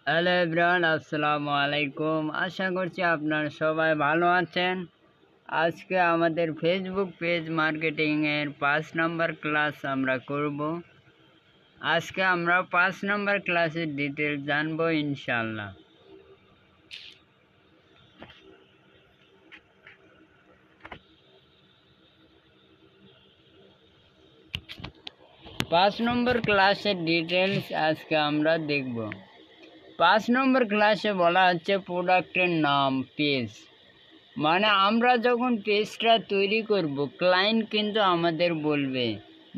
Hello everyone, আসসালামু আলাইকুম। আশা করছি আপনারা সবাই ভালো আছেন। আজকে আমাদের ফেসবুক পেজ মার্কেটিংয়ের 5 নম্বর ক্লাস আমরা করব। আজকে আমরা 5 নম্বর ক্লাসের ডিটেলস জানবো ইনশাআল্লাহ। পাঁচ নম্বর ক্লাসের ডিটেলস আজকে আমরা দেখব। 5 নম্বর ক্লাসে বলা হচ্ছে প্রোডাক্টের নাম পেজ। মানে আমরা যখন পেজটা তৈরি করব, ক্লায়েন্ট কিন্তু আমাদের বলবে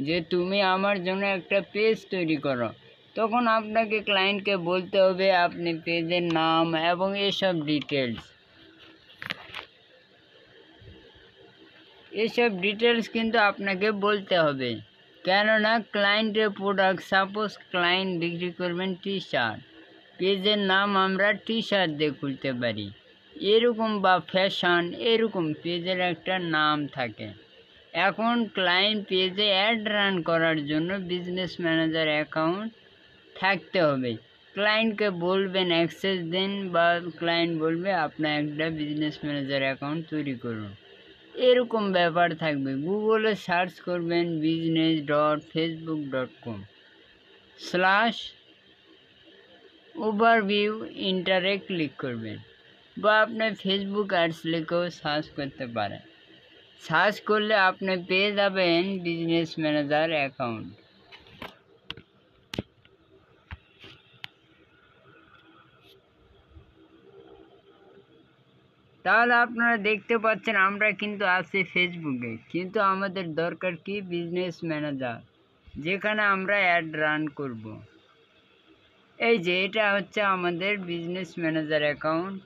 যে তুমি আমার জন্য একটা পেজ তৈরি করো। তখন আপনাকে ক্লায়েন্টকে বলতে হবে আপনি পেজের নাম এবং এসব ডিটেলস কিন্তু আপনাকে বলতে হবে। কেননা ক্লায়েন্টের প্রোডাক্ট, সাপোজ ক্লায়েন্ট বিক্রি করবেন টি শার্ট, পেজের নাম আমরা টি শার্ট দিয়ে খুলতে পারি, এরকম বা ফ্যাশন, এরকম পেজের একটা নাম থাকে। এখন ক্লায়েন্ট পেজে অ্যাড রান করার জন্য বিজনেস ম্যানেজার অ্যাকাউন্ট থাকতে হবে। ক্লায়েন্টকে বলবেন অ্যাক্সেস দিন, বা ক্লায়েন্ট বলবে আপনার একটা বিজনেস ম্যানেজার অ্যাকাউন্ট তৈরি করুন, এরকম ব্যাপার থাকবে। গুগলে সার্চ করবেন business.com/ওভারভিউ ইন্টারে ক্লিক করবেন, বা আপনি ফেসবুক অ্যাডস লিখেও সার্চ করতে পারেন। সার্চ করলে আপনি পেয়ে যাবেন বিজনেস ম্যানেজার অ্যাকাউন্ট। তাহলে আপনারা দেখতে পাচ্ছেন আমরা কিন্তু আছি ফেসবুকে, কিন্তু আমাদের দরকার কি বিজনেস ম্যানেজার, যেখানে আমরা অ্যাড রান করব। এই যে এটা হচ্ছে আমাদের বিজনেস ম্যানেজার অ্যাকাউন্ট।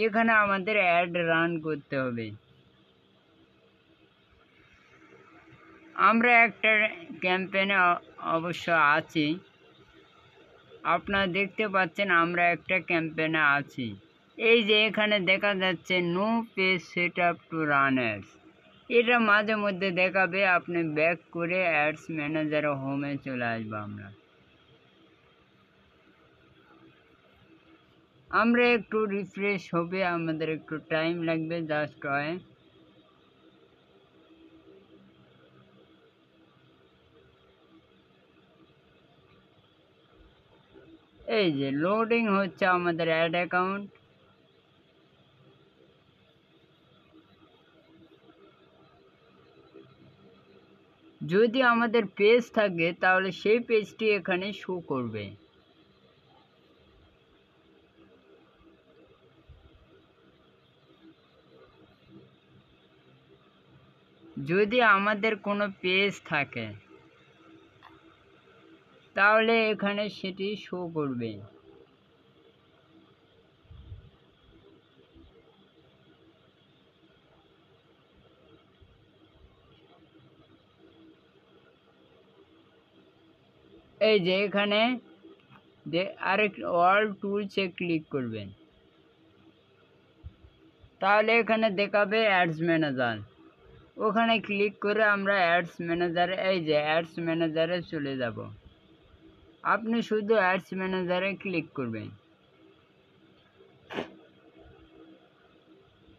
এখানে আমাদের অ্যাড রান করতে হবে। আমরা একটা ক্যাম্পেইনে অবশ্য আছি, আপনারা দেখতে পাচ্ছেন আমরা একটা ক্যাম্পেইনে আছি। এই যে এখানে দেখা যাচ্ছে no page set up to run ads, এটা মাঝে মধ্যে দেখাবে। আপনি ব্যাক করে অ্যাডস ম্যানেজার হোমে চলে আসবো। আমরা একটু রিফ্রেশ হবে, আমাদের একটু টাইম লাগবে, জাস্ট হয়। এই যে লোডিং হচ্ছে আমাদের অ্যাড অ্যাকাউন্ট। যদি আমাদের পেজ থাকে তাহলে সেই পেজটি এখানে শো করবে। যদি আমাদের কোনো পেজ থাকে তাহলে এখানে সেটি শো করবে। এই যে এখানে আরেক অল টুলসে ক্লিক করবেন, তাহলে এখানে দেখাবে অ্যাডস ম্যানেজার। ওখানে ক্লিক করে আমরা অ্যাডস ম্যানেজারে, এই যে অ্যাডস ম্যানেজারে চলে যাব। আপনি শুধু অ্যাডস ম্যানেজারে ক্লিক করবেন।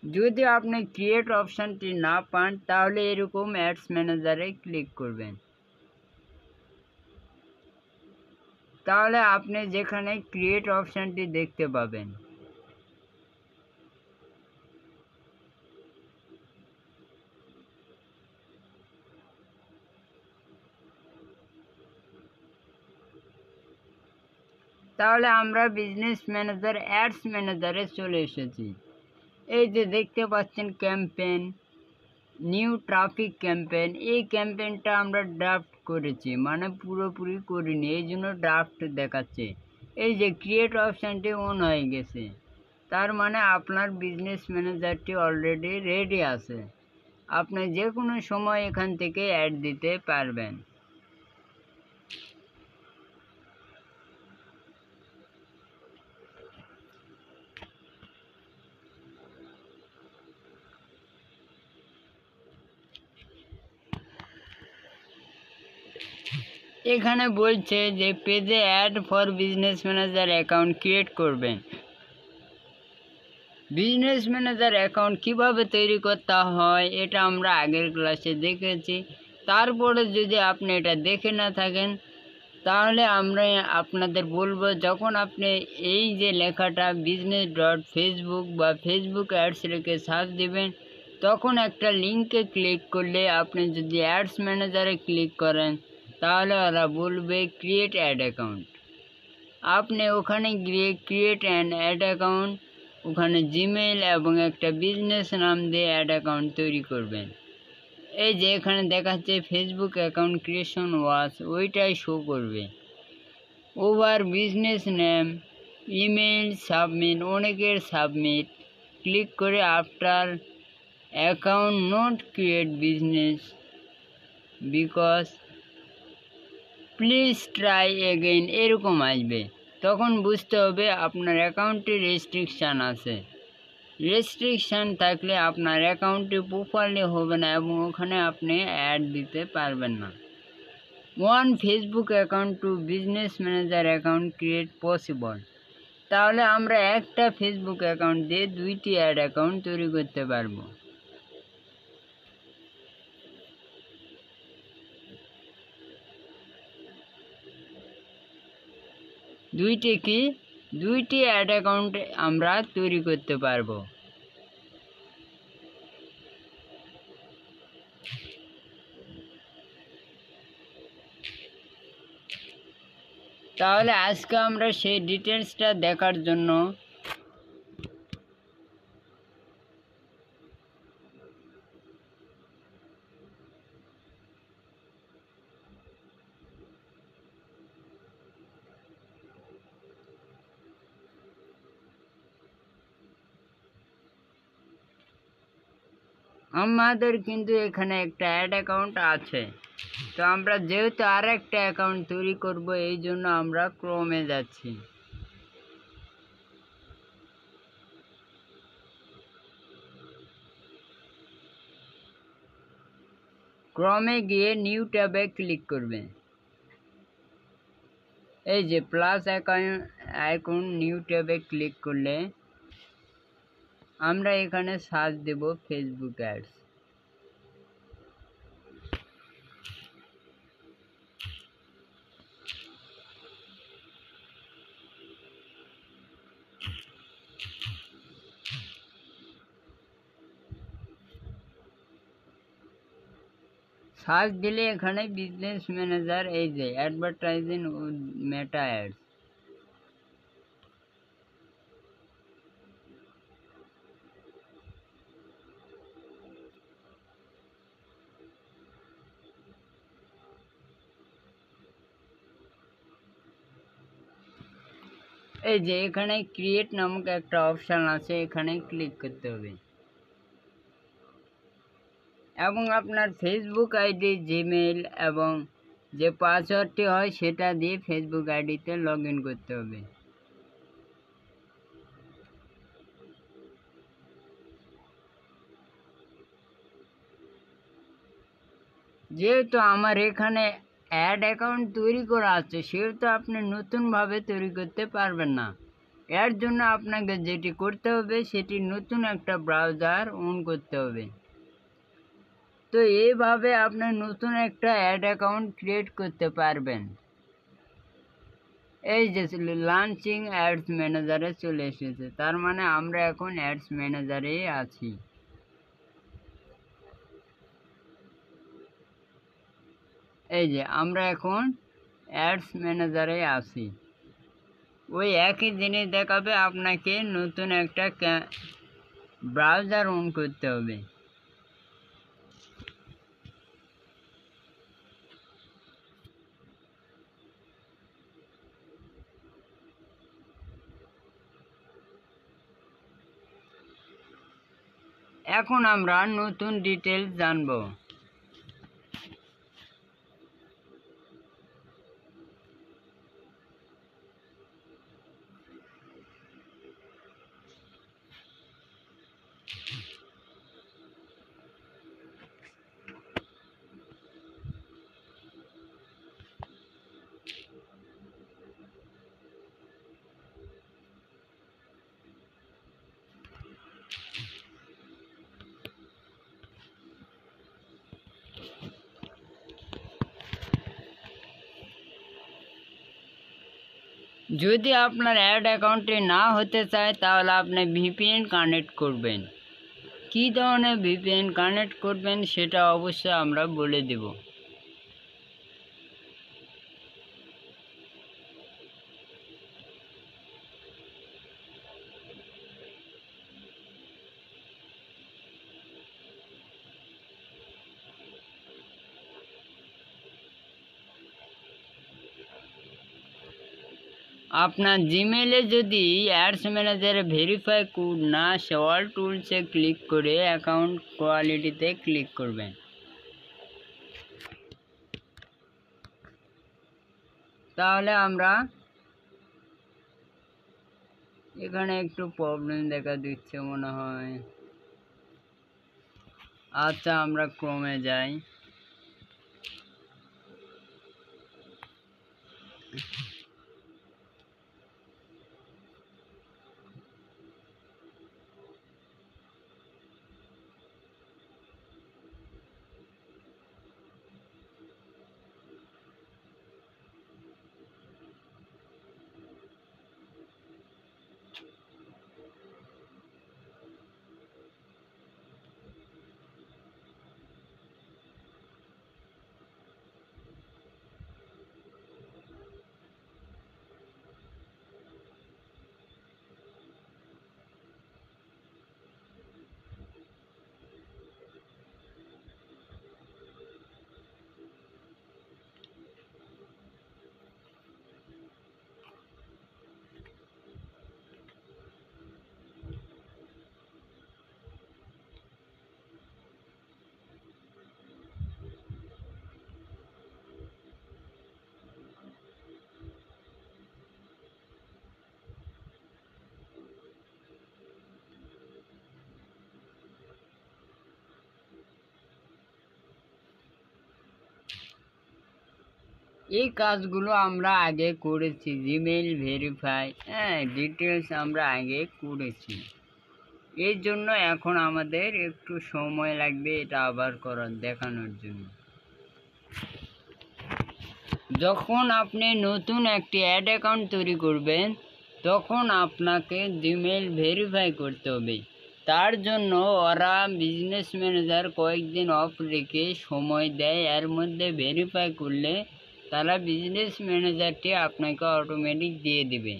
যদি আপনি ক্রিয়েট অপশানটি না পান তাহলে এরকম অ্যাডস ম্যানেজারে ক্লিক করবেন। তাহলে আপনি যেখানে ক্রিয়েট অপশানটি দেখতে পাবেন। তাহলে আমরা বিজনেস ম্যানেজার অ্যাডস ম্যানেজারে চলে এসেছি। এই যে দেখতে পাচ্ছেন ক্যাম্পেইন, নিউ ট্রাফিক ক্যাম্পেইন। এই ক্যাম্পেইনটা আমরা ড্রাফট করেছি, মানে পুরোপুরি করিনি, এই জন্য ড্রাফট দেখাচ্ছে। এই যে ক্রিয়েট অপশানটি অন হয়ে গেছে, তার মানে আপনার বিজনেস ম্যানেজারটি অলরেডি রেডি আছে। আপনি যে কোনো সময় এখান থেকে অ্যাড দিতে পারবেন। এখানে বলছে যে পেজে ad for business manager account create করবেন। বিজনেস ম্যানেজার অ্যাকাউন্ট কিভাবে তৈরি করতে হয় এটা আমরা আগের ক্লাসে দেখেছি। তারপরে যদি আপনি এটা দেখে না থাকেন তাহলে আমরা আপনাদের বলবো, যখন আপনি এই যে লেখাটা business.facebook বা ফেসবুক অ্যাডস লিখে সার্চ দিবেন, তখন একটা লিঙ্কে ক্লিক করলে আপনি যদি অ্যাডস ম্যানেজারে ক্লিক করেন তাহলে ওরা বলবে ক্রিয়েট অ্যাড অ্যাকাউন্ট। আপনি ওখানে গিয়ে ক্রিয়েট অ্যান অ্যাড অ্যাকাউন্ট, ওখানে জিমেইল এবং একটা বিজনেস নাম দিয়ে অ্যাড অ্যাকাউন্ট তৈরি করবেন। এই যে এখানে দেখাচ্ছে ফেসবুক অ্যাকাউন্ট ক্রিয়েশন ওয়াচ, ওইটাই শো করবে। Over business name, email submit, অনেকের সাবমিট ক্লিক করে after account not create business because please try again এরকম আসবে। তখন বুঝতে হবে আপনার অ্যাকাউন্টে রেস্ট্রিকশান আছে। রেস্ট্রিকশান থাকলে আপনার অ্যাকাউন্টটি প্রপারলি হবে না এবং ওখানে আপনি অ্যাড দিতে পারবেন না। One Facebook account to business manager account create possible. তাহলে আমরা একটা ফেসবুক অ্যাকাউন্ট দিয়ে 2টি অ্যাড অ্যাকাউন্ট তৈরি করতে পারবো। দুইটি অ্যাড অ্যাকাউন্ট আমরা তৈরি করতে পারবো। তাহলে আজকে আমরা সেই ডিটেলসটা দেখার জন্য আমাদের কিন্তু এখানে একটা অ্যাড অ্যাকাউন্ট আছে। তো আমরা যেহেতু আর একটা অ্যাকাউন্ট তৈরি করব, এই জন্য আমরা ক্রোমে যাচ্ছি। ক্রমে গিয়ে নিউ ট্যাবে ক্লিক করবেন। এই যে প্লাস আইকন নিউ ট্যাবে ক্লিক করলে আমরা এখানে সার্চ দেব ফেসবুক অ্যাডস। সার্চ দিলে এখানে বিজনেস ম্যানেজার, এই যে অ্যাডভার্টাইজিং মেটা অ্যাডস, এই যে এখানে ক্রিয়েট নামক একটা অপশান আছে, এখানে ক্লিক করতে হবে এবং আপনার ফেসবুক আইডি, জিমেইল এবং যে পাসওয়ার্ডটি হয় সেটা দিয়ে ফেসবুক আইডিতে লগ ইন করতে হবে। যেহেতু আমার এখানে অ্যাড অ্যাকাউন্ট তৈরি করা আছে, সেহেতু আপনি নতুনভাবে তৈরি করতে পারবেন না। এর জন্য আপনাকে যেটি করতে হবে সেটি নতুন একটা ব্রাউজার অন করতে হবে। তো এইভাবে আপনি নতুন একটা অ্যাড অ্যাকাউন্ট ক্রিয়েট করতে পারবেন। এই যে লঞ্চিং অ্যাডস ম্যানেজারে চলে এসেছে, তার মানে আমরা এখন অ্যাডস ম্যানেজারে আছি। এই যে আমরা এখন অ্যাডস ম্যানেজারে আছি। ওই একই জিনিস দেখাবে, আপনাকে নতুন একটা ব্রাউজার অন করতে হবে। এখন আমরা নতুন ডিটেলস জানব। যদি আপনার অ্যাড অ্যাকাউন্টে না হতে চায় তাহলে আপনি ভিপিএন কানেক্ট করবেন। কী ধরনের ভিপিএন কানেক্ট করবেন সেটা অবশ্যই আমরা বলে দেব। আপনার জিমেলে যদি অ্যাডস ম্যানেজারে ভেরিফাই কোড না আসে, অল টুলসে ক্লিক করে অ্যাকাউন্ট কোয়ালিটিতে ক্লিক করবেন। তাহলে আমরা এখানে একটু প্রবলেম দেখা দিচ্ছে মনে হয়। আচ্ছা, আমরা ক্রমে যাই। এই কাজগুলো আমরা আগে করেছি, জিমেইল ভেরিফাই, ডিটেলস আমরা আগে করেছি। এর জন্য এখন আমাদের একটু সময় লাগবে এটা আবার দেখানোর জন্য। যখন আপনি নতুন একটি অ্যাড অ্যাকাউন্ট তৈরি করবেন তখন আপনাকে জিমেইল ভেরিফাই করতে হবে। তার জন্য ওরা বিজনেস ম্যানেজার কয়েকদিন অফ রেখে সময় দেয়, এর মধ্যে ভেরিফাই করলে তারা বিজনেস ম্যানেজারটি আপনাকে অটোমেটিক দিয়ে দিবে।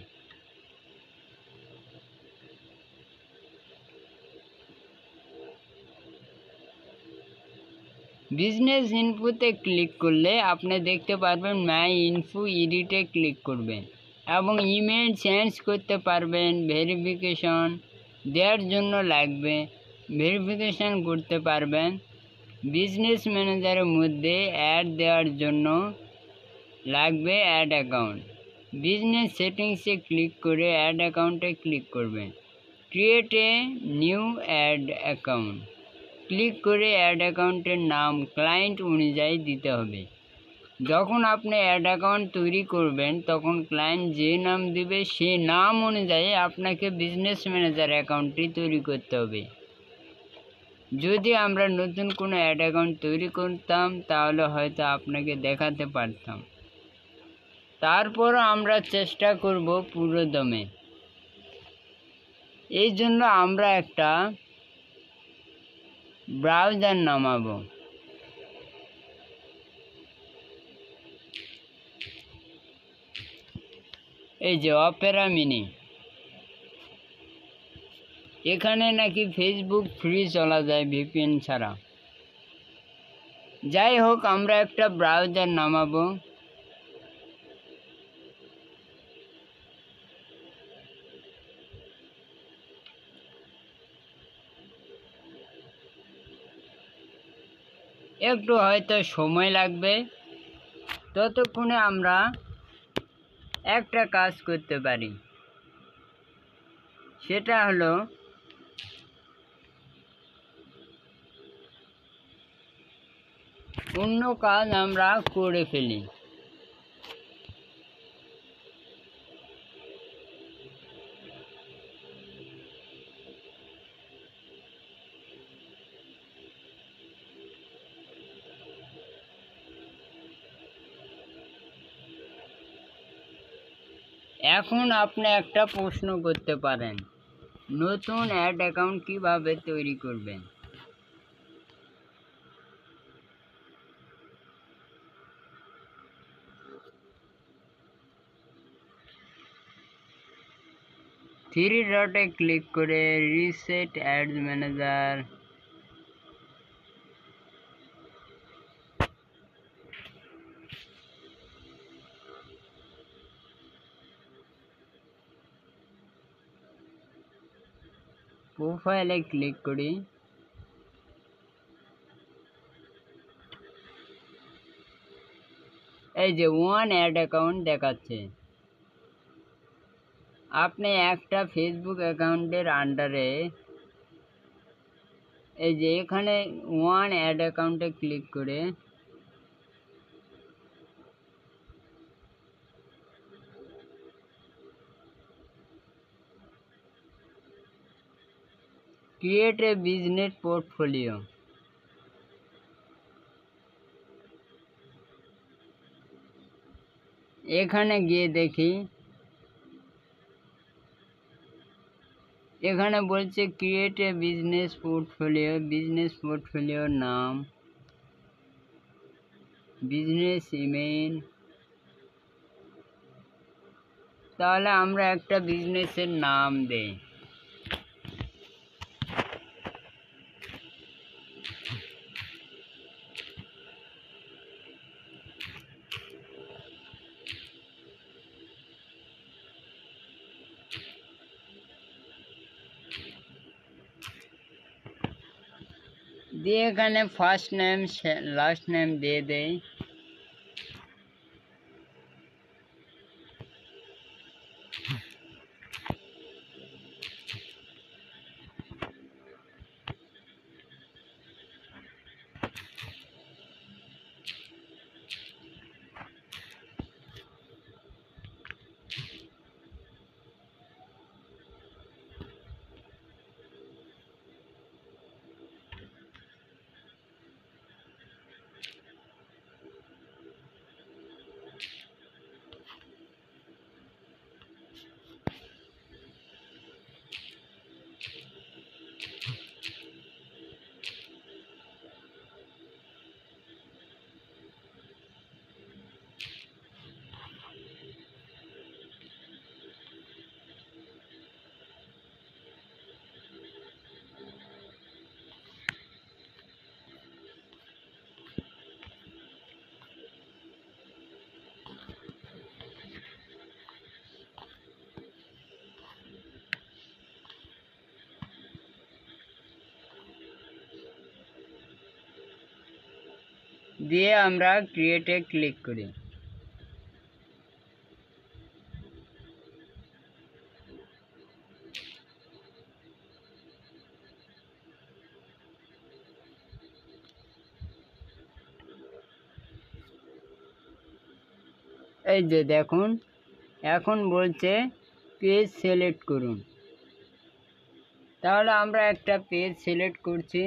বিজনেস ইনফোতে ক্লিক করলে আপনি দেখতে পারবেন মাই ইনফো এডিটে ক্লিক করবেন এবং ইমেল চেঞ্জ করতে পারবেন। ভেরিফিকেশন দেওয়ার জন্য লাগবে, ভেরিফিকেশন করতে পারবেন। বিজনেস ম্যানেজারের মধ্যে অ্যাড দেওয়ার জন্য লাগবে অ্যাড অ্যাকাউন্ট। বিজনেস সেটিংসে ক্লিক করে অ্যাড অ্যাকাউন্টে ক্লিক করবেন। Create a new ad account click করে অ্যাড অ্যাকাউন্টের নাম ক্লায়েন্ট অনুযায়ী দিতে হবে। যখন আপনি অ্যাড অ্যাকাউন্ট তৈরি করবেন তখন ক্লায়েন্ট যে নাম দেবে সেই নাম অনুযায়ী আপনাকে বিজনেস ম্যানেজার অ্যাকাউন্টটি তৈরি করতে হবে। যদি আমরা নতুন কোনো অ্যাড অ্যাকাউন্ট তৈরি করতাম তাহলে হয়তো আপনাকে দেখাতে পারতাম। তারপরও আমরা চেষ্টা করব পুরো দমে। এই জন্য আমরা একটা ব্রাউজার নামাবো। এই যে অপেরা মিনি, এখানে নাকি ফেসবুক ফ্রি চলা যায় ভিপিএন ছাড়া। যাই হোক, আমরা একটা ব্রাউজার নামাবো। একটু হয়তো সময় লাগবে, ততক্ষণে আমরা একটা কাজ করতে পারি, সেটা হলো অন্য কাজ আমরা করে ফেলি। এখন আপনি একটা প্রশ্ন করতে পারেন, নতুন অ্যাড অ্যাকাউন্ট কিভাবে তৈরি করবেন? থ্রি ডটে ক্লিক করে রিসেট অ্যাডস ম্যানেজার, প্রোফাইলে ক্লিক করি। এই যে ওয়ান অ্যাড অ্যাকাউন্ট দেখাচ্ছে। আপনি একটা ফেসবুক অ্যাকাউন্টের আন্ডারে এই যে এখানে ওয়ান অ্যাড অ্যাকাউন্টে ক্লিক করে ক্রিয়েট এ বিজনেস পোর্টফোলিও, এখানে গিয়ে দেখি এখানে বলছে ক্রিয়েট এ বিজনেস পোর্টফোলিওর নাম, বিজনেস ইমেইল। তাহলে আমরা একটা বিজনেসের নাম দেই। দিয়ে এখানে ফার্স্ট নেম লাস্ট নেম দিয়ে দেই। দিয়ে আমরা ক্রিয়েটে ক্লিক করি। এই যে দেখুন এখন বলছে পেজ সিলেক্ট করুন। তাহলে আমরা একটা পেজ সিলেক্ট করছি।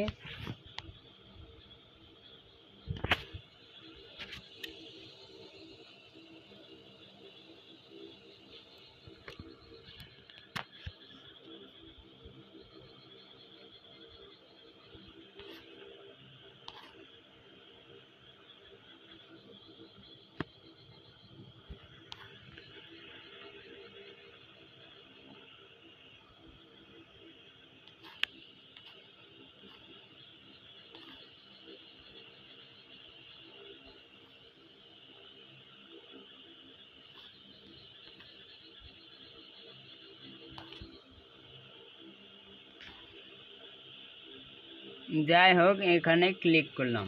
যাই হোক এখানে ক্লিক করলাম।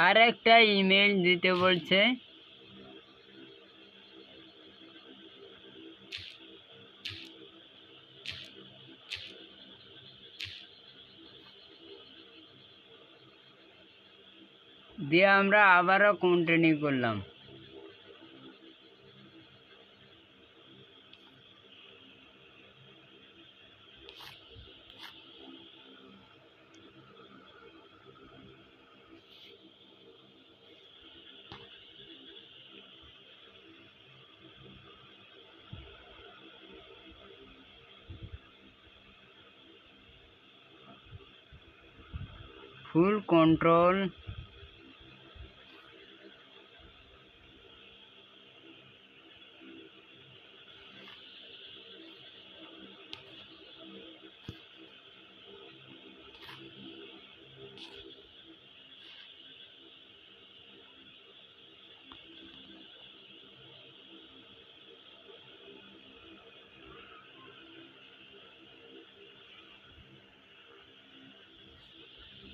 আর একটা ইমেল দিতে বলছে। দিয়ে আমরা আবারও কন্টিনিউ করলাম। ফুল কন্ট্রোল,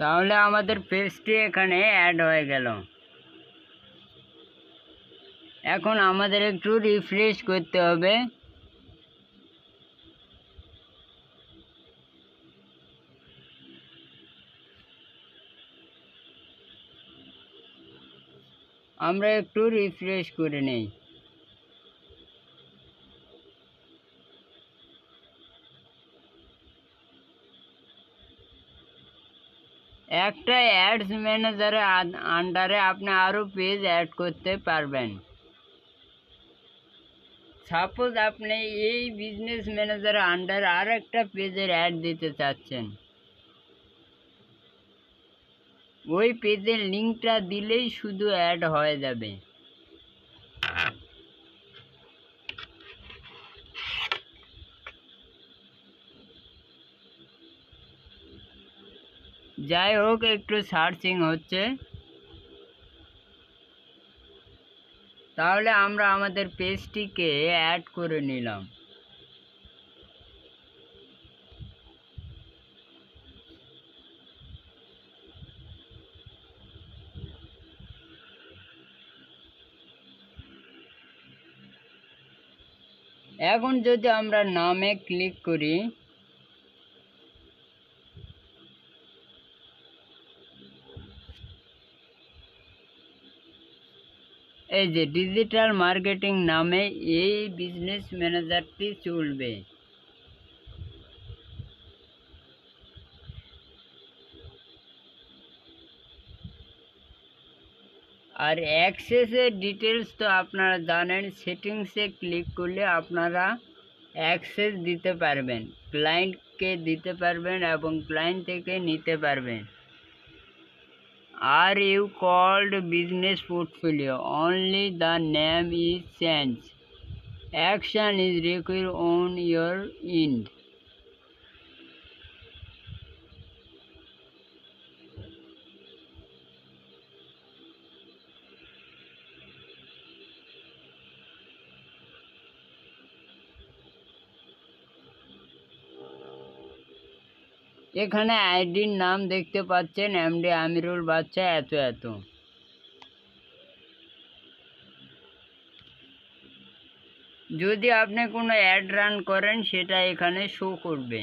তাহলে আমাদের পেজটি এখানে অ্যাড হয়ে গেল। এখন আমাদের একটু রিফ্রেশ করতে হবে। আমরা একটু রিফ্রেশ করে নেই। একটা অ্যাডস ম্যানেজারের আন্ডারে আপনি আরও পেজ অ্যাড করতে পারবেন। সাপোজ আপনি এই বিজনেস ম্যানেজারের আন্ডারে আর একটা পেজের অ্যাড দিতে চাচ্ছেন, ওই পেজের লিঙ্কটা দিলেই শুধু অ্যাড হয়ে যাবে। যাই হোক, একটু সার্চিং হচ্ছে। তাহলে আমরা আমাদের পেজটিকে অ্যাড করে নিলাম। এখন যদি আমরা নামে ক্লিক করি, এই যে ডিজিটাল মার্কেটিং নামে এই বিজনেস ম্যানেজারটি চলবে। আর অ্যাক্সেসের ডিটেলস তো আপনারা জানেন, সেটিংসে ক্লিক করলে আপনারা অ্যাক্সেস দিতে পারবেন, ক্লায়েন্টকে দিতে পারবেন এবং ক্লায়েন্ট থেকে নিতে পারবেন। Are you called business portfolio, only the name is change, action is required on your end. এখানে আইডির নাম দেখতে পাচ্ছেন, এমডি আমিরুল বাদশা এত এত। যদি আপনি কোনো অ্যাড রান করেন সেটা এখানে শো করবে।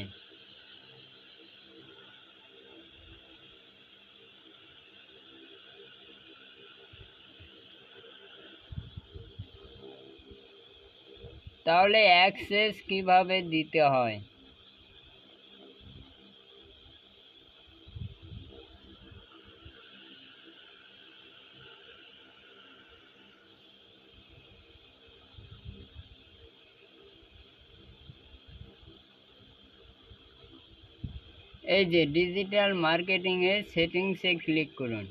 তাহলে অ্যাক্সেস কিভাবে দিতে হয়, এই যে ডিজিটাল মার্কেটিং এর সেটিংসে ক্লিক করুন।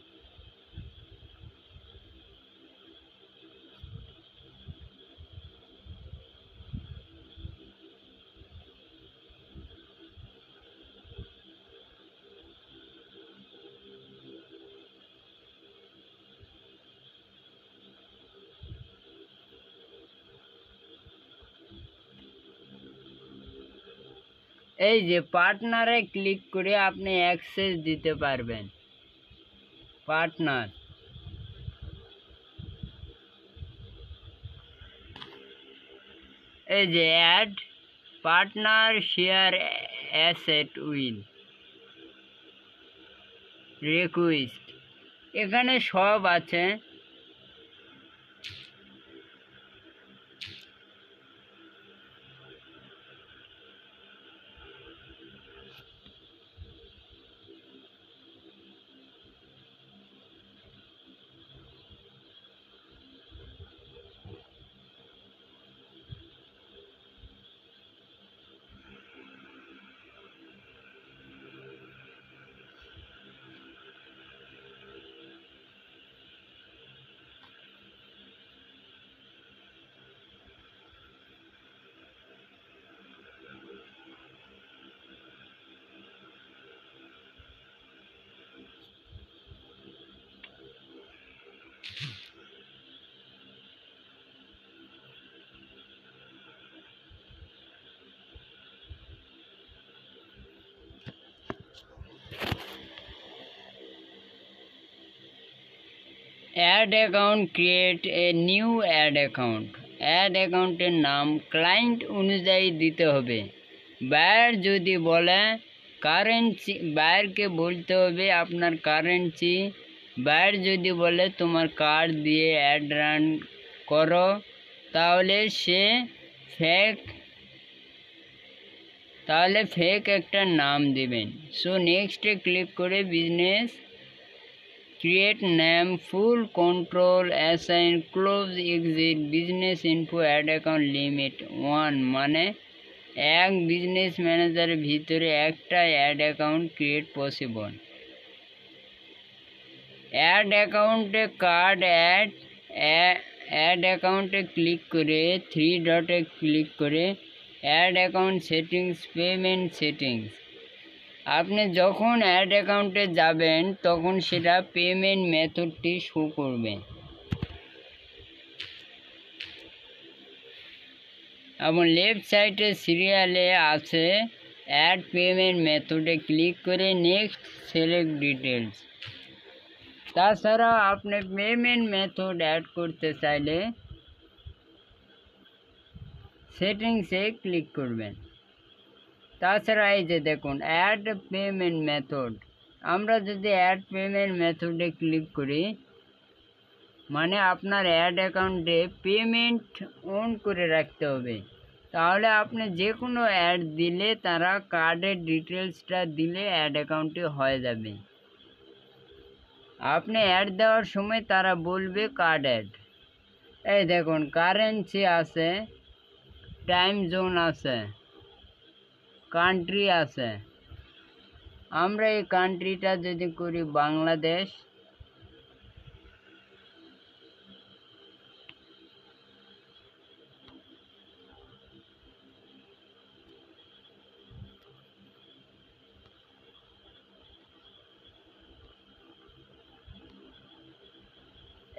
এই যে পার্টনারে ক্লিক করে আপনি অ্যাক্সেস দিতে পারবেন। পার্টনার, এই যে add partner share asset will request, এখানে সব আছে। Ad account, create a new ad account. Ad অ্যাকাউন্টের নাম ক্লায়েন্ট অনুযায়ী দিতে হবে। বায়ার যদি বলে কারেন্সি, বায়ারকে বলতে হবে আপনার কারেন্সি। বায়ার যদি বলে তোমার কার্ড দিয়ে অ্যাড রান করো, তাহলে সে ফেক একটা নাম দেবেন। সো নেক্সটে ক্লিক করে business, create name, full control, assign, close, exit, business info, ad account limit 1, মানে এক বিজনেস ম্যানেজারের ভিতরে একটা ad account create possible. Ad অ্যাকাউন্টে কার্ড অ্যাড অ্যাকাউন্টে ক্লিক করে 3 ডটে ক্লিক করে ad account settings, payment settings. আপনি যখন অ্যাড অ্যাকাউন্টে যাবেন তখন সেটা পেমেন্ট মেথডটি শো করবে। এবং লেফট সাইডে সিরিয়ালে আছে অ্যাড পেমেন্ট মেথডে ক্লিক করে নেক্সট সিলেক্ট ডিটেলস। তাছাড়া আপনি পেমেন্ট মেথড অ্যাড করতে চাইলে সেটিংসে ক্লিক করবেন। তাছাড়া এই যে দেখুন অ্যাড পেমেন্ট মেথড, আমরা যদি অ্যাড পেমেন্ট মেথডে ক্লিক করি, মানে আপনার অ্যাড অ্যাকাউন্টে পেমেন্ট অন করে রাখতে হবে। তাহলে আপনি যে কোনো অ্যাড দিলে তারা কার্ডের ডিটেলসটা দিলে অ্যাড অ্যাকাউন্টে হয়ে যাবে। আপনি অ্যাড দেওয়ার সময় তারা বলবে কার্ড অ্যাড। এই দেখুন কারেন্সি আছে, টাইম জোন আছে, কান্ট্রি আছে। আমরা এই কান্ট্রিটা যদি করি বাংলাদেশ,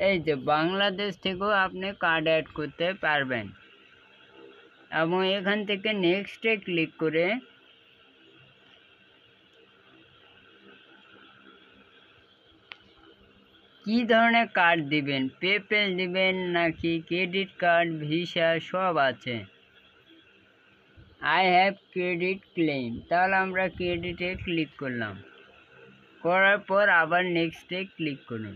এই যে বাংলাদেশ থেকেও আপনি কার্ড অ্যাড করতে পারবেন। এবং এখান থেকে নেক্সটে ক্লিক করে কি ধরনের কার্ড দিবেন, পেপ্যাল দিবেন নাকি ক্রেডিট কার্ড, ভিসা, সব আছে। আই হ্যাভ ক্রেডিট ক্লেম, তাহলে আমরা ক্রেডিটে ক্লিক করলাম। করার পর আবার নেক্সটে ক্লিক করুন।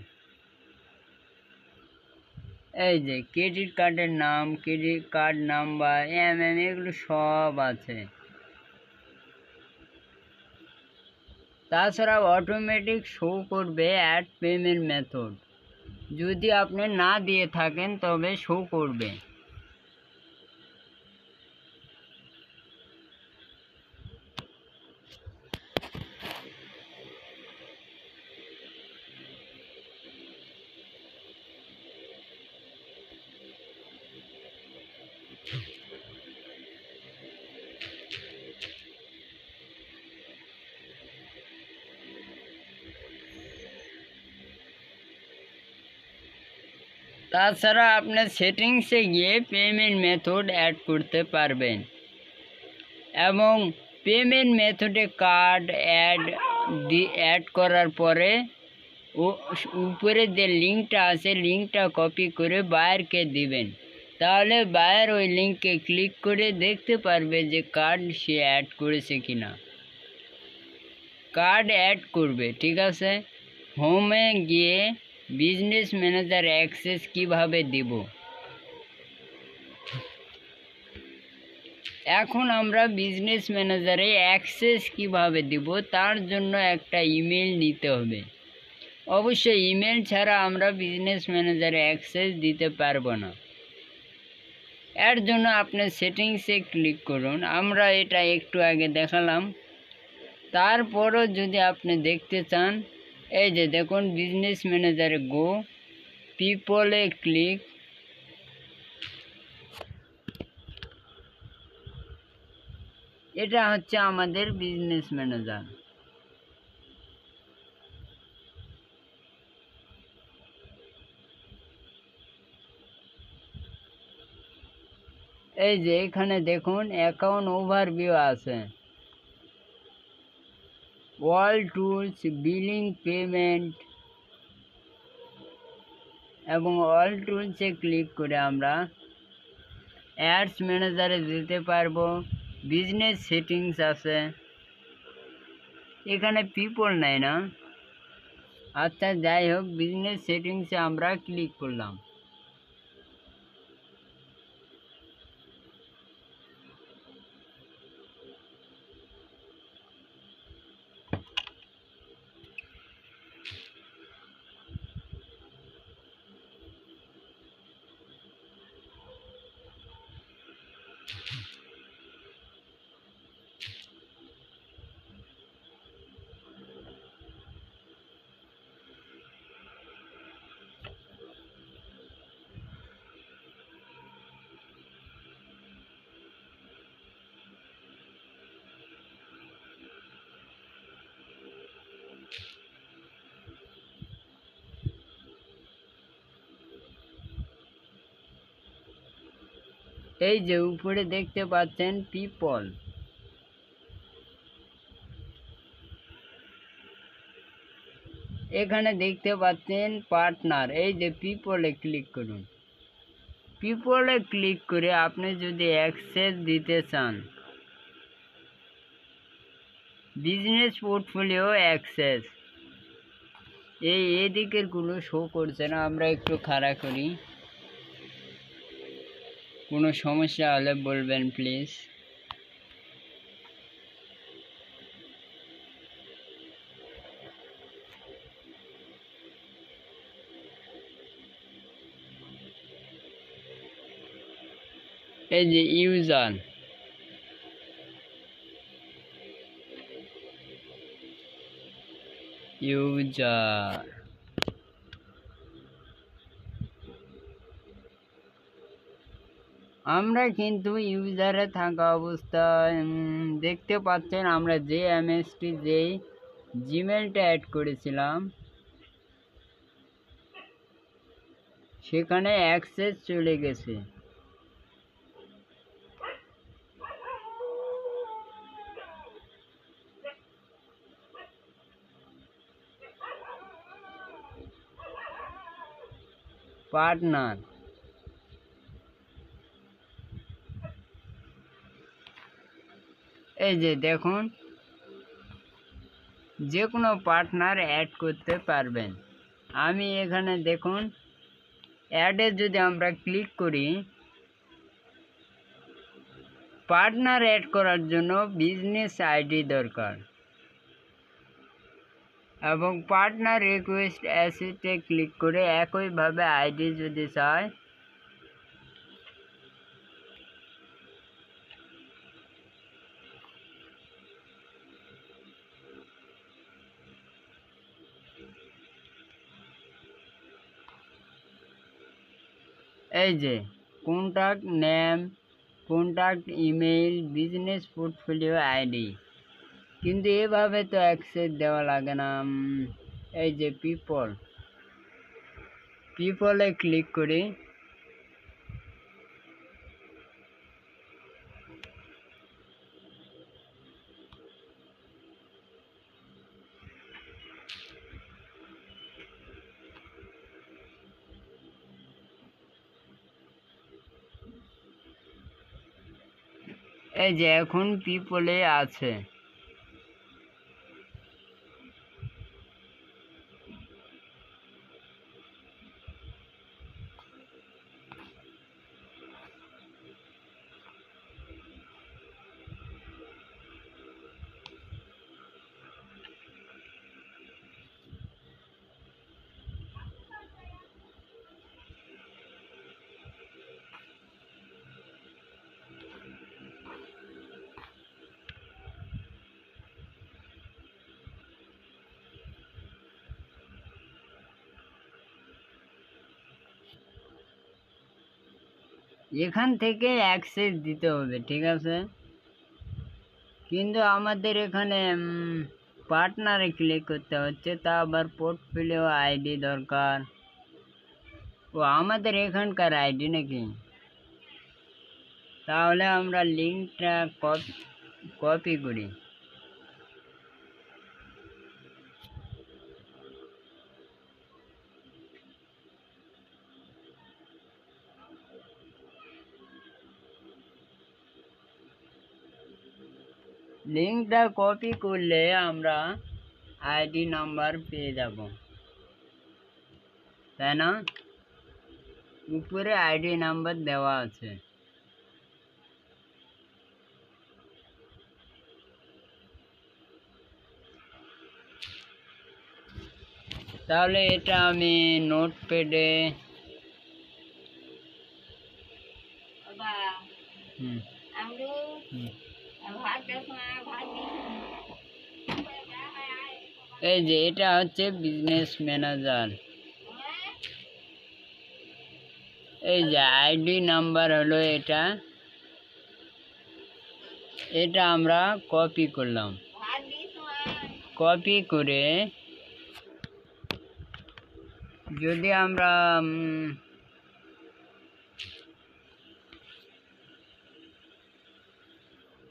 এই যে ক্রেডিট কার্ডের নাম, ক্রেডিট কার্ড নাম্বার, এগুলো সব আছে। তাছাড়া অটোমেটিক শো করবে অ্যাড পেমেন্ট মেথড। যদি আপনি না দিয়ে থাকেন তবে শো করবে। তাছাড়া আপনি সেটিংসে গিয়ে পেমেন্ট মেথড অ্যাড করতে পারবেন। এবং পেমেন্ট মেথডে কার্ড অ্যাড করার পরে উপরে যে লিঙ্কটা আছে লিঙ্কটা কপি করে বায়ারকে দিবেন। তাহলে বায়ার ওই লিঙ্কে ক্লিক করে দেখতে পারবে যে কার্ড সে অ্যাড করেছে কিনা। কার্ড অ্যাড করবে, ঠিক আছে। হোমে গিয়ে বিজনেস ম্যানেজার অ্যাক্সেস কিভাবে দিব, এখন আমরা বিজনেস ম্যানেজারে অ্যাক্সেস কিভাবে দিব তার জন্য একটা ইমেল নিতে হবে। অবশ্যই ইমেল ছাড়া আমরা বিজনেস ম্যানেজারে অ্যাক্সেস দিতে পারবো না। এর জন্য আপনি সেটিংসে ক্লিক করুন, আমরা এটা একটু আগে দেখালাম। তারপরও যদি আপনি দেখতে চান, এই যে দেখুন বিজনেস ম্যানেজারে গো, পিপলে ক্লিক, এটা হচ্ছে আমাদের বিজনেস ম্যানেজার। এই যে এখানে দেখুন অ্যাকাউন্ট ওভারভিউ আছে, ওয়াল টুলস, বিলিং, পেমেন্ট, এবং অল টুলসে ক্লিক করে আমরা অ্যাডস ম্যানেজারে যেতে পারবো। বিজনেস সেটিংস আছে, এখানে পিপল নাই না, আচ্ছা যাই হোক, বিজনেস সেটিংসে আমরা ক্লিক করলাম। এই যে উপরে দেখতে পাচ্ছেন পিপল, এখানে দেখতে পাচ্ছেন পার্টনার। এই যে পিপলে ক্লিক করুন। পিপলে ক্লিক করে আপনি যদি অ্যাক্সেস দিতে চান, বিজনেস পোর্টফোলিও অ্যাক্সেস, এই এদিকের গুলো শো করছে না, আমরা একটু খাড়া করি। কোনো সমস্যা হলে বলবেন প্লিজ। এই যে ইউজার, আমরা কিন্তু ইউজারে থাকা অবস্থায় দেখতে পাচ্ছেন আমরা যে এমএসটি যেই জিমেলটা অ্যাড করেছিলাম সেখানে অ্যাক্সেস চলে গেছে। পার্টনার, এই যে দেখুন, যে কোনো পার্টনার অ্যাড করতে পারবেন। আমি এখানে দেখুন অ্যাডে যদি আমরা ক্লিক করি, পার্টনার অ্যাড করার জন্য বিজনেস আইডি দরকার এবং পার্টনার রিকোয়েস্ট অ্যাসিটে ক্লিক করে একইভাবে আইডি যদি চায়, এই যে contact name, contact email, business portfolio ID, কিন্তু এভাবে তো অ্যাক্সেস দেওয়া লাগে না। এই যে পিপলে ক্লিক করি, এই যে এখন পিপলে আছে। এখান থেকে অ্যাক্সেস দিতে হবে, ঠিক আছে, কিন্তু আমাদের এখানে পার্টনারে ক্লিক করতে হচ্ছে, তা আবার পোর্টফোলিও আইডি দরকার। ও আমাদের এখানকার আইডি নাকি? তাহলে আমরা লিঙ্কটা কপি করি, লিঙ্কটা কপি করলে আমরা আইডি নাম্বার পেয়ে যাব, তাই না? উপরে আইডি নাম্বার দেওয়া আছে। তাহলে এটা আমি নোটপ্যাডে এই যে এটা হচ্ছে বিজনেস ম্যানেজার। এই যে আইডি নাম্বার হলো এটা, এটা আমরা কপি করলাম। কপি করে যদি আমরা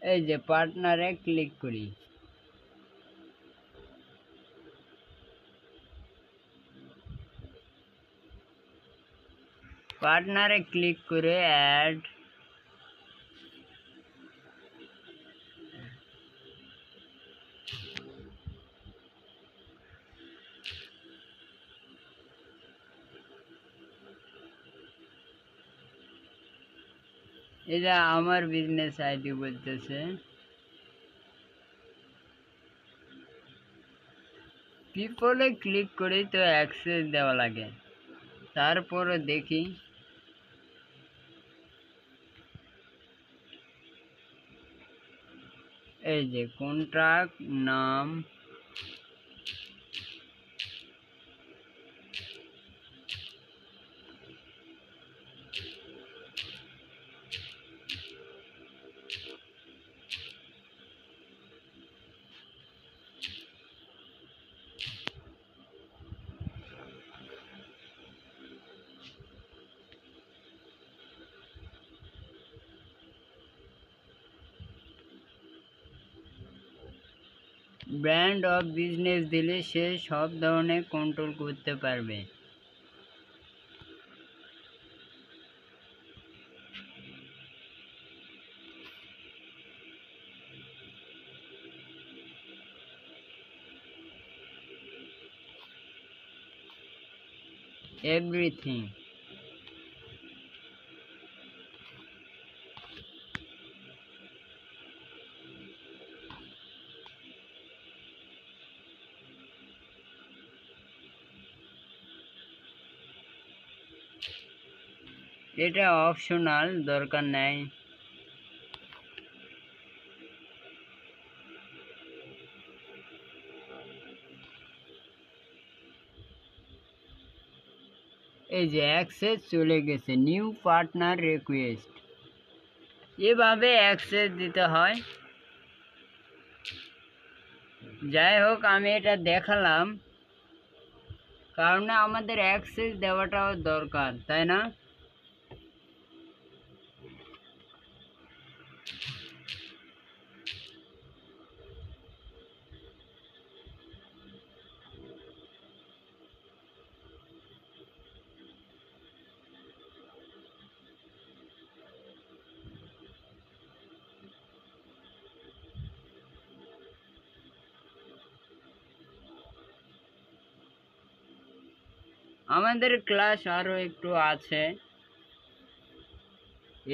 এই যে পার্টনারে ক্লিক করি, পার্টনারে ক্লিক করে অ্যাড, এটা আমার বিজনেস আইডি বলতেছে। পিপলে ক্লিক করে তো অ্যাক্সেস দেওয়া লাগে, তারপরে দেখি এই যে কন্ট্রাক্ট নাম, ব্র্যান্ড অফ বিজনেস দিলে সে সব ধরনের কন্ট্রোল করতে পারবে। এভরিথিং। এটা অপশনাল, দরকার নাই। এই যে অ্যাক্সেস চলে গেছে, নিউ পার্টনার রিকোয়েস্ট, এভাবে অ্যাক্সেস দিতে হয়। যাই হোক, আমি এটা দেখালাম কারণ আমাদের অ্যাক্সেস দেওয়াটাও দরকার, তাই না? আমাদের ক্লাস আরও একটু আছে,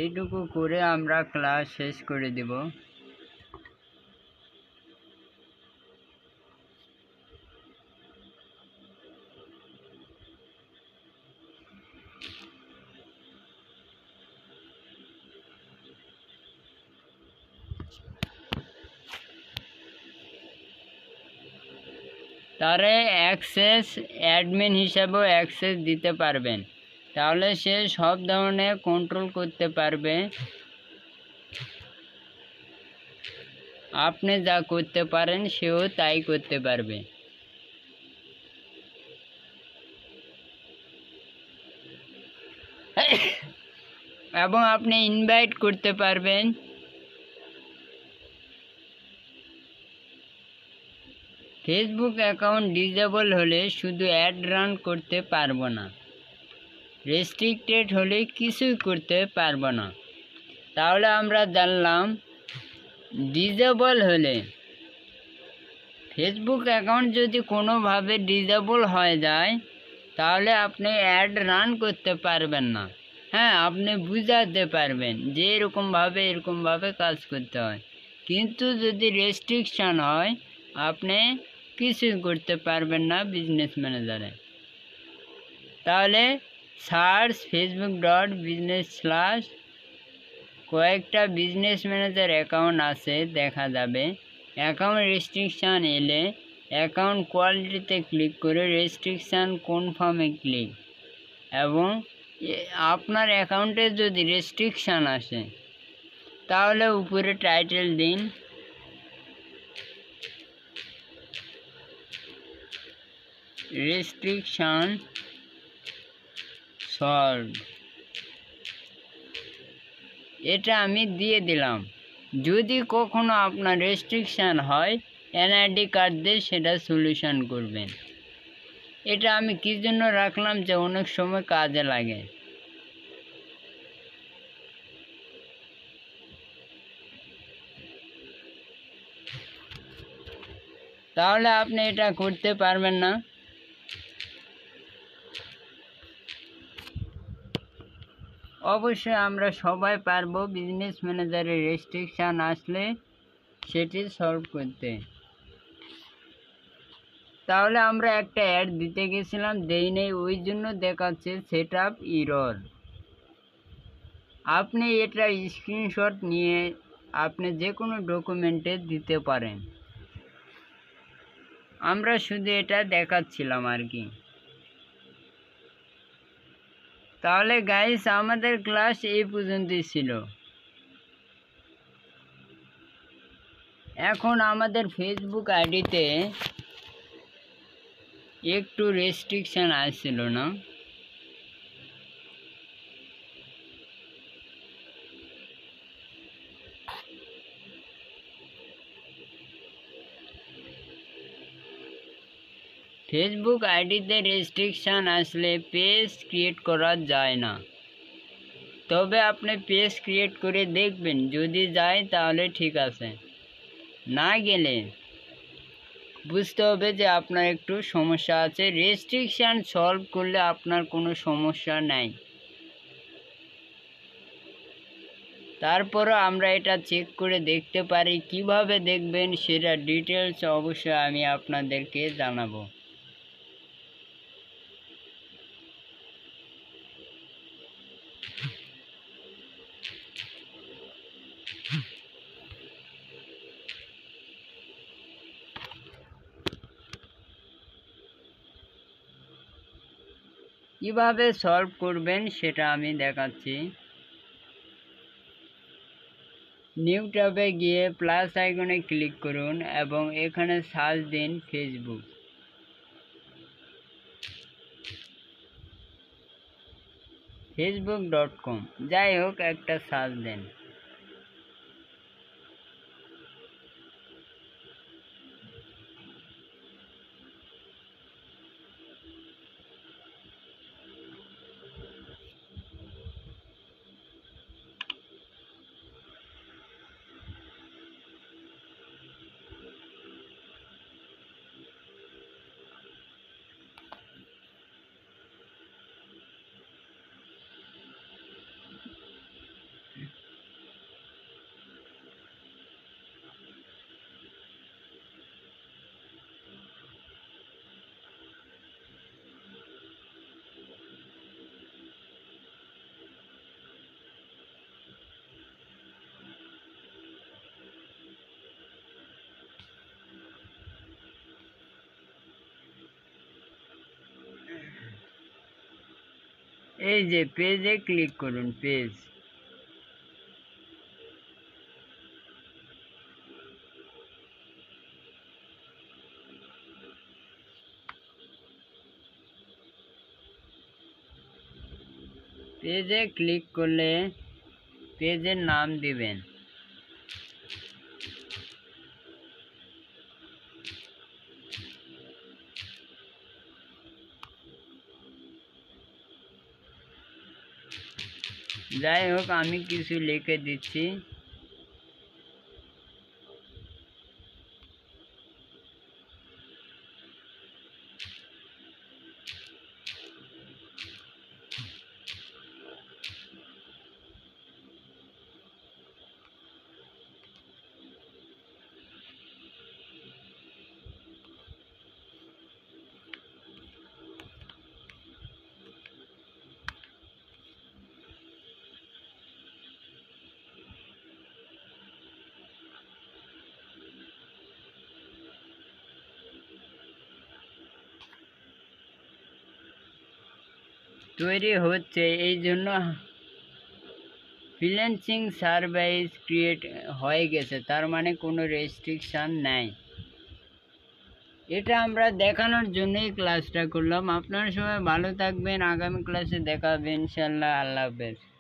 এইটুকু করে আমরা ক্লাস শেষ করে দেব। তারে অ্যাক্সেস অ্যাডমিন হিসাবেও অ্যাক্সেস দিতে পারবেন, তাহলে সে সব ধরনের কন্ট্রোল করতে পারবে। আপনি যা করতে পারেন সেও তাই করতে পারবে। এবং আপনি ইনভাইট করতে পারবেন। ফেসবুক অ্যাকাউন্ট ডিসেবল হলে শুধু অ্যাড রান করতে পারবো না, রেস্ট্রিক্টেড হলে কিছুই করতে পারবো না। তাহলে আমরা জানলাম ডিজেবল হলে ফেসবুক অ্যাকাউন্ট যদি কোনোভাবে ডিজেবল হয়ে যায় তাহলে আপনি অ্যাড রান করতে পারবেন না। হ্যাঁ, আপনি বুঝাতে পারবেন যে এরকমভাবে কাজ করতে হয়, কিন্তু যদি রেস্ট্রিকশান হয় আপনি কিছুই করতে পারবেন না বিজনেস ম্যানেজারে। তাহলে সার্চ facebook.business/ কয়েকটা বিজনেস ম্যানেজার অ্যাকাউন্ট আছে, দেখা যাবে। অ্যাকাউন্ট রেস্ট্রিকশান এলে অ্যাকাউন্ট কোয়ালিটিতে ক্লিক করে রেস্ট্রিকশান কনফার্মে ক্লিক, এবং আপনার অ্যাকাউন্টে যদি রেস্ট্রিকশান আসে তাহলে উপরে টাইটেল দিন রেস্ট্রিকশান সলভ। এটা আমি দিয়ে দিলাম। যদি কখনো আপনার রেস্ট্রিকশান হয় এনআইডি কার্ড দিয়ে সেটা সলিউশন করবেন। এটা আমি কী জন্য রাখলাম, যে অনেক সময় কাজে লাগে। তাহলে আপনি এটা করতে পারবেন না। অবশ্যই আমরা সবাই পারবো বিজনেস ম্যানেজারের রেস্ট্রিকশান আসলে সেটি সলভ করতে। তাহলে আমরা একটা অ্যাড দিতে গেছিলাম, দেই নেই, ওই জন্য দেখাচ্ছে সেটআপ এরর। আপনি এটা স্ক্রিনশট নিয়ে আপনি যে কোনো ডকুমেন্টে দিতে পারেন। আমরা শুধু এটা দেখাচ্ছিলাম আর কি। তাহলে গাইস, আমাদের ক্লাস এই পর্যন্তই ছিল। এখন আমাদের ফেসবুক আইডিতে একটু রেস্ট্রিকশান আসছিল না। ফেসবুক আইডিতে রেস্ট্রিকশান আসলে পেজ ক্রিয়েট করা যায় না। তবে আপনি পেজ ক্রিয়েট করে দেখবেন, যদি যায় তাহলে ঠিক আছে, না গেলে বুঝতে হবে যে আপনার একটু সমস্যা আছে। রেস্ট্রিকশান সলভ করলে আপনার কোনো সমস্যা নাই। তারপরও আমরা এটা চেক করে দেখতে পারি। কিভাবে দেখবেন সেটা ডিটেলস অবশ্যই আমি আপনাদেরকে জানাবো। কিভাবে সলভ করবেন সেটা আমি দেখাচ্ছি। নিউ ট্যাবে গিয়ে প্লাস আইকনে ক্লিক করুন এবং এখানে সার্চ দিন facebook.com, যাই হোক একটা সার্চ দেন। এই যে পেজে ক্লিক করুন, পেজে ক্লিক করলে পেজের নাম দিবেন। যাই হোক আমি কিছু লিখে দিচ্ছি। তৈরি হচ্ছে, এই জন্য ফ্রিল্যান্সিং সার্ভিস ক্রিয়েট হয়ে গেছে, তার মানে কোনো রেস্ট্রিকশান নেই। এটা আমরা দেখানোর জন্যই ক্লাসটা করলাম। আপনারা সবাই ভালো থাকবেন, আগামী ক্লাসে দেখা হবে ইনশাল্লাহ। আল্লাহ হাফেজ।